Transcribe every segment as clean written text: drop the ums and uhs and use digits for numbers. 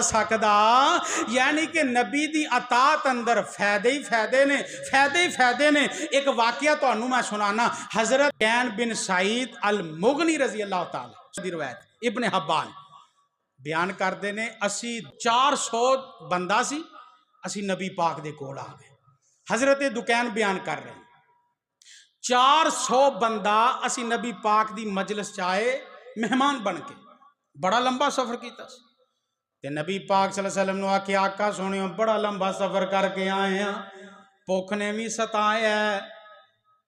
सकता। यानी कि नबी दी अतात अंदर फायदे ही फायदे ने, फायदे ही फायदे ने। एक वाकया तुहानू मैं सुनाना। हजरत कैन बिन सईद अल मुगनी रजी अल्लाह तआला दी रवायत इब्ने हब्बान बयान करते ने, असी 400 बंदा सी, असी नबी पाक दे कोल आ गए। हजरत दुकैन बयान कर रहे हैं 400 बंदा असी नबी पाक दी मजलिस च आए मेहमान बन के, बड़ा लंबा सफर किया। नबी पाक सल्लल्लाहु अलैहि वसल्लम ने आख्या आका सोनियो बड़ा लंबा सफर करके आए हैं, भुख ने भी सताया,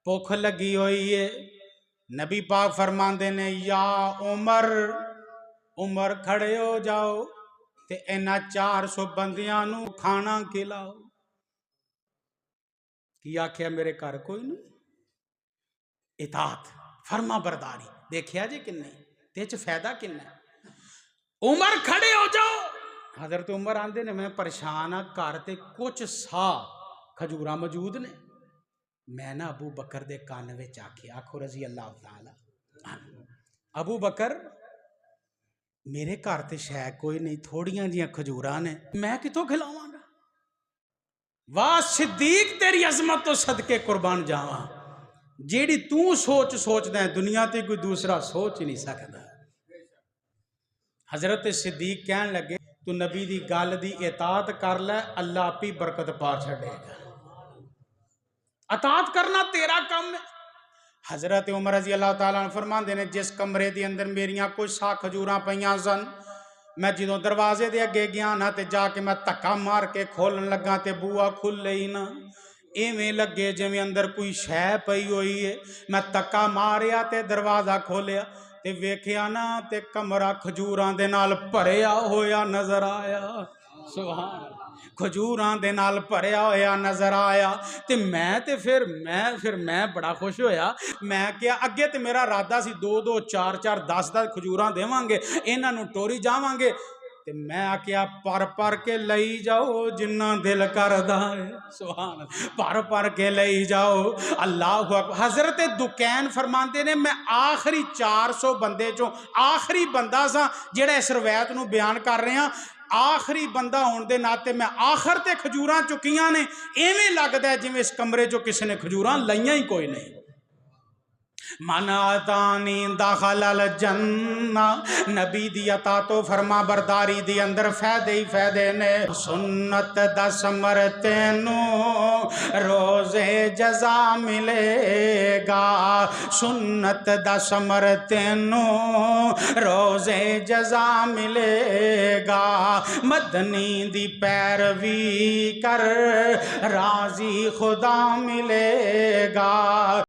भुख लगी हुई है। नबी पाक फरमाते ने या उमर, उमर खड़े हो जाओ ते इन्हां 400 बंदियां नू खाना खिलाओ। की आख्या मेरे घर कोई नहीं, इतात फरमा बरदारी देखिया जी किन्ने ते च फायदा किन्ना। उमर खड़े हो जाओ। हजरत उमर आंदे ने मैं परेशान हाँ, घर ते कुछ सा खजूरा मौजूद ने। मैं ना अबू बकर दे कान विच आखिया, आखो रजी अल्लाह तआला, अबू बकर मेरे घर ते शै कोई नहीं, थोड़ियां जियां खजूरा ने, मैं कितों खिलावांगा। वाह सिद्दीक तेरी अजमत तो सदके कुर्बान जावा, जेड़ी तू सोच सोचदा है दुनिया ते कोई दूसरा सोच ही नहीं सकता। हजरत सिद्दीक कहन लगे तू नबी दी गल दी इतात कर लै, अल्लाह आप ही बरकत पा छड़ेगा। अतात करना तेरा काम है। हजरत उमर रजी अल्लाह तआला अन्हु फरमांदे ने जिस कमरे के अंदर मेरियां कुछ सा खजूरां पईयां सन, मैं जो दरवाजे दे अगे गया ना ते जाके मैं धक्का मार के खोलन लगा ते बूआ खुले ही ना, इवें लगे जिवें अंदर कोई शै पई हुई है। मैं धक्का मारिया ते दरवाजा खोलिया ते वेखिया ना ते कमरा खजूरां दे नाल भरिया होया नजर आया। सुभान, खजूरां दे नाल भरिया होया नजर आया। ते मैं बड़ा खुश होया। मैं क्या अगे तो मेरा इरादा सी 2-2 4-4 10-10 खजूरां देवांगे, इन्हां नूं टोरी जावांगे। ते मैं आख्या पर पर के लई जाओ जिन्ना दिल करदा है। सुभान, पर पर के लई जाओ। अल्लाह अकबर। हजरत दुकैन फरमाते ने मैं आखिरी 400 बंदे चों आखिरी बंदा सा जेड़ा इस रवायत नूं बयान कर रहे हैं। आखिरी बंदा होने के नाते मैं आखिर ते खजूरां चुकियां ने, इवें लगता है जिवें इस कमरे चो किसी ने खजूरां लईयां ही कोई नहीं। मन अतानी दखलल जन्ना, नबी दी अता तो फरमा बरदारी दी अंदर फायदे ही फायदे ने। सुन्नत दा समर तेनू रोजे जजा मिलेगा, सुन्नत दा समर तेनू रोजे जजा मिलेगा। मदनी दी पैरवी कर राजी खुदा मिलेगा।